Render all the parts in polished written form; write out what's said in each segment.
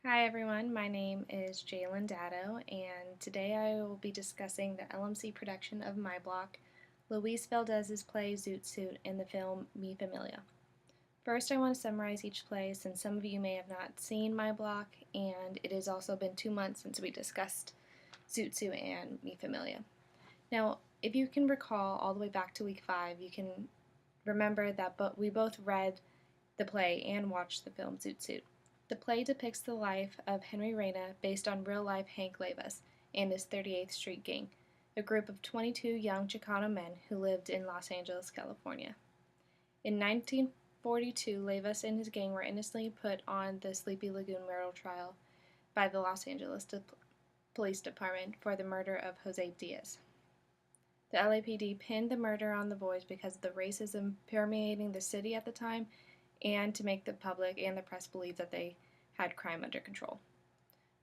Hi everyone, my name is Jalen Dado, and today I will be discussing the LMC production of My Block, Luis Valdez's play Zoot Suit, and the film Mi Familia. First, I want to summarize each play since some of you may have not seen My Block, and it has also been 2 months since we discussed Zoot Suit and Mi Familia. Now, if you can recall all the way back to week 5, you can remember that we both read the play and watched the film Zoot Suit. The play depicts the life of Henry Reyna based on real-life Hank Levas and his 38th Street Gang, a group of 22 young Chicano men who lived in Los Angeles, California. In 1942, Levas and his gang were innocently put on the Sleepy Lagoon murder trial by the Los Angeles Police Department for the murder of Jose Diaz. The LAPD pinned the murder on the boys because of the racism permeating the city at the time and to make the public and the press believe that they had crime under control.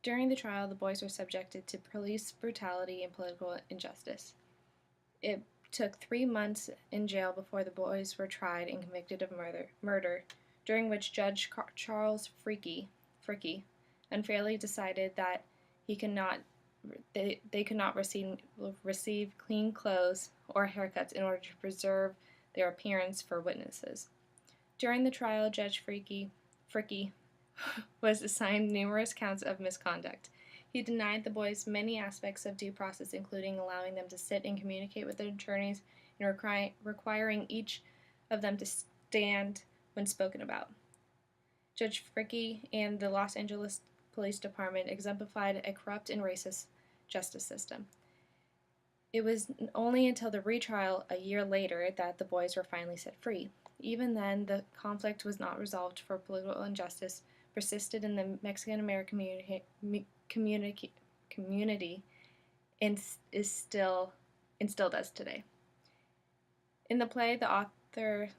During the trial, the boys were subjected to police brutality and political injustice. It took 3 months in jail before the boys were tried and convicted of murder, during which Judge Charles Fricke unfairly decided that he could not they could not receive clean clothes or haircuts in order to preserve their appearance for witnesses. During the trial, Judge Fricke was assigned numerous counts of misconduct. He denied the boys many aspects of due process, including allowing them to sit and communicate with their attorneys and requiring each of them to stand when spoken about. Judge Fricke and the Los Angeles Police Department exemplified a corrupt and racist justice system. It was only until the retrial a year later that the boys were finally set free. Even then, the conflict was not resolved, for political injustice persisted in the Mexican American community and still does today. In the play, the author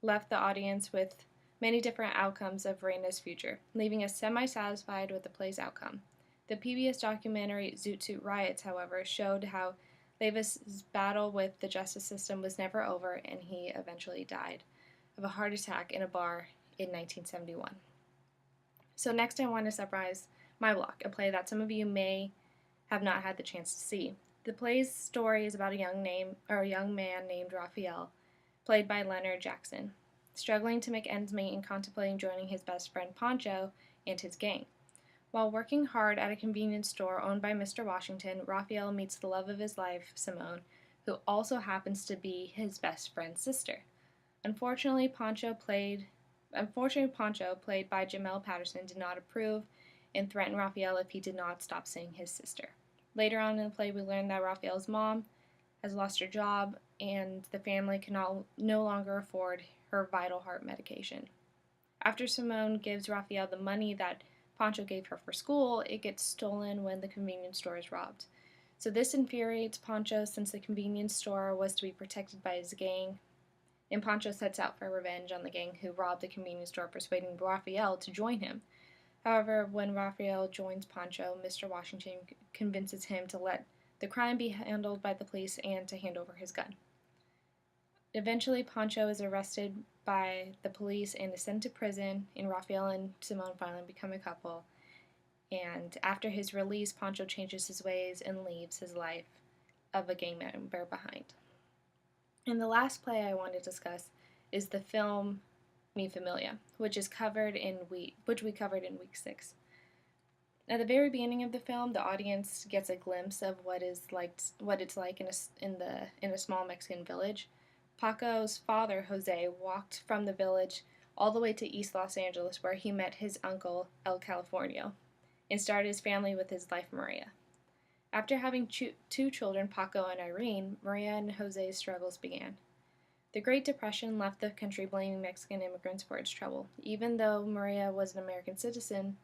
left the audience with many different outcomes of Reyna's future, leaving us semi-satisfied with the play's outcome. The PBS documentary Zoot Suit Riots, however, showed how Levas' battle with the justice system was never over, and he eventually died of a heart attack in a bar in 1971. So next I want to summarize My Block, a play that some of you may have not had the chance to see. The play's story is about a young man named Raphael, played by Leonard Jackson, struggling to make ends meet and contemplating joining his best friend Pancho and his gang. While working hard at a convenience store owned by Mr. Washington, Raphael meets the love of his life, Simone, who also happens to be his best friend's sister. Unfortunately, Pancho, played by Jamel Patterson, did not approve and threatened Raphael if he did not stop seeing his sister. Later on in the play, we learn that Raphael's mom has lost her job and the family can no longer afford her vital heart medication. After Simone gives Raphael the money that Pancho gave her for school, it gets stolen when the convenience store is robbed. So this infuriates Pancho since the convenience store was to be protected by his gang, and Pancho sets out for revenge on the gang who robbed the convenience store, persuading Raphael to join him. However, when Raphael joins Pancho, Mr. Washington convinces him to let the crime be handled by the police and to hand over his gun. Eventually, Pancho is arrested by the police and is sent to prison, and Raphael and Simone finally become a couple. And after his release, Pancho changes his ways and leaves his life of a gang member behind. And the last play I want to discuss is the film Mi Familia, which we covered in week 6. At the very beginning of the film, the audience gets a glimpse of what it's like in a small Mexican village. Paco's father, Jose, walked from the village all the way to East Los Angeles, where he met his uncle, El Californio, and started his family with his wife, Maria. After having 2 children, Paco and Irene, Maria and Jose's struggles began. The Great Depression left the country blaming Mexican immigrants for its trouble. Even though Maria was an American citizen,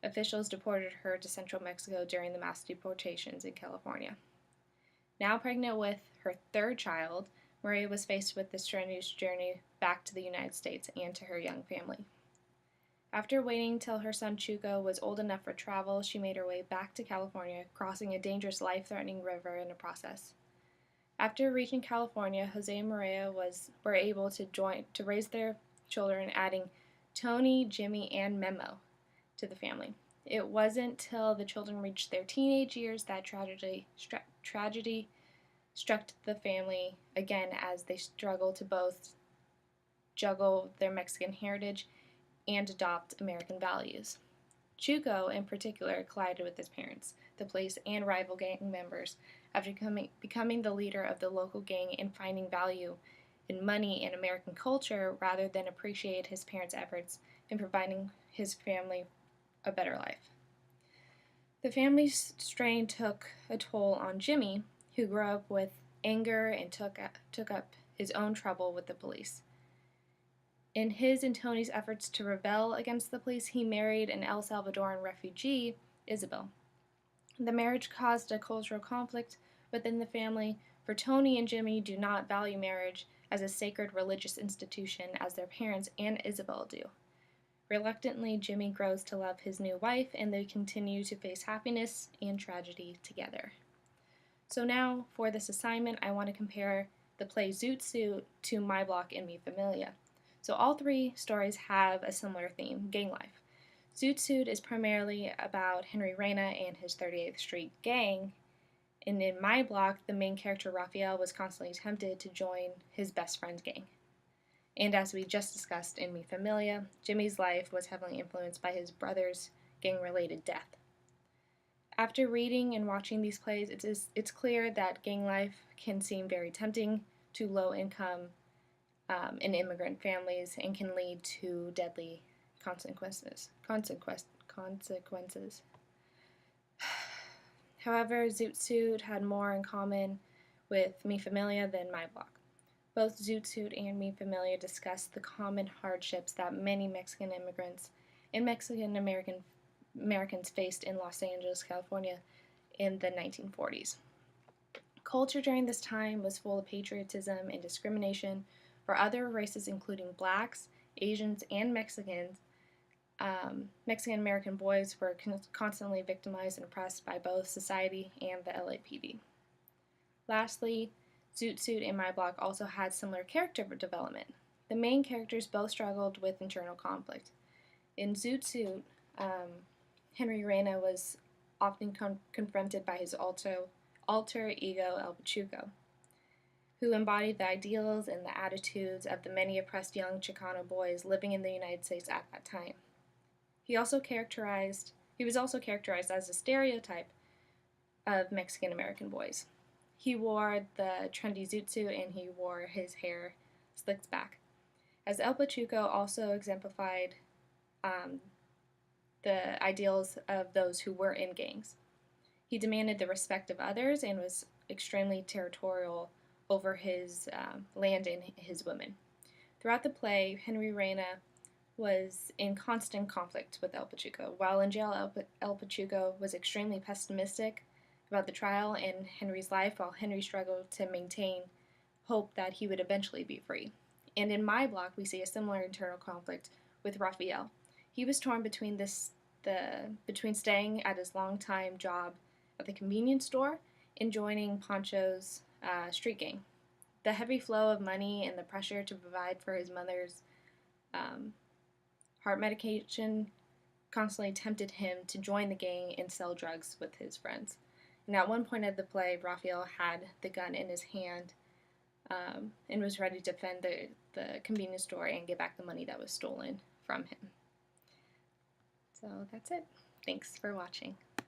officials deported her to central Mexico during the mass deportations in California. Now pregnant with her 3rd child, Maria was faced with the strenuous journey back to the United States and to her young family. After waiting till her son Chuco was old enough for travel, she made her way back to California, crossing a dangerous, life-threatening river in the process. After reaching California, Jose and Maria were able to raise their children, adding Tony, Jimmy, and Memo to the family. It wasn't till the children reached their teenage years that tragedy struck the family again as they struggled to both juggle their Mexican heritage and adopt American values. Chuco, in particular, collided with his parents, the police, and rival gang members after becoming the leader of the local gang and finding value in money and American culture rather than appreciate his parents' efforts in providing his family a better life. The family's strain took a toll on Jimmy, who grew up with anger and took up his own trouble with the police. In his and Tony's efforts to rebel against the police, he married an El Salvadoran refugee, Isabel. The marriage caused a cultural conflict within the family, for Tony and Jimmy do not value marriage as a sacred religious institution as their parents and Isabel do. Reluctantly, Jimmy grows to love his new wife, and they continue to face happiness and tragedy together. So now, for this assignment, I want to compare the play Zoot Suit to My Block and Mi Familia. So all three stories have a similar theme, gang life. Zoot Suit is primarily about Henry Reyna and his 38th Street gang, and in My Block, the main character Raphael was constantly tempted to join his best friend's gang. And as we just discussed in Mi Familia, Jimmy's life was heavily influenced by his brother's gang-related death. After reading and watching these plays, it's clear that gang life can seem very tempting to low-income and immigrant families and can lead to deadly consequences. However, Zoot Suit had more in common with Mi Familia than My Block. Both Zoot Suit and Mi Familia discuss the common hardships that many Mexican immigrants and Mexican Americans faced in Los Angeles, California in the 1940s. Culture during this time was full of patriotism and discrimination for other races, including blacks, Asians, and Mexicans. Mexican American boys were constantly victimized and oppressed by both society and the LAPD. Lastly, Zoot Suit and My Block also had similar character development. The main characters both struggled with internal conflict. In Zoot Suit, Henry Reyna was often confronted by his alter ego El Pachuco, who embodied the ideals and the attitudes of the many oppressed young Chicano boys living in the United States at that time. He was also characterized as a stereotype of Mexican American boys. He wore the trendy zoot suit and he wore his hair slicked back. As El Pachuco also exemplified the ideals of those who were in gangs. He demanded the respect of others and was extremely territorial over his land and his women. Throughout the play, Henry Reyna was in constant conflict with El Pachuco. While in jail, El Pachuco was extremely pessimistic about the trial and Henry's life, while Henry struggled to maintain hope that he would eventually be free. And in My Block, we see a similar internal conflict with Raphael. He was torn between staying at his longtime job at the convenience store and joining Pancho's street gang. The heavy flow of money and the pressure to provide for his mother's heart medication constantly tempted him to join the gang and sell drugs with his friends. And at one point of the play, Raphael had the gun in his hand and was ready to defend the convenience store and get back the money that was stolen from him. So that's it. Thanks for watching.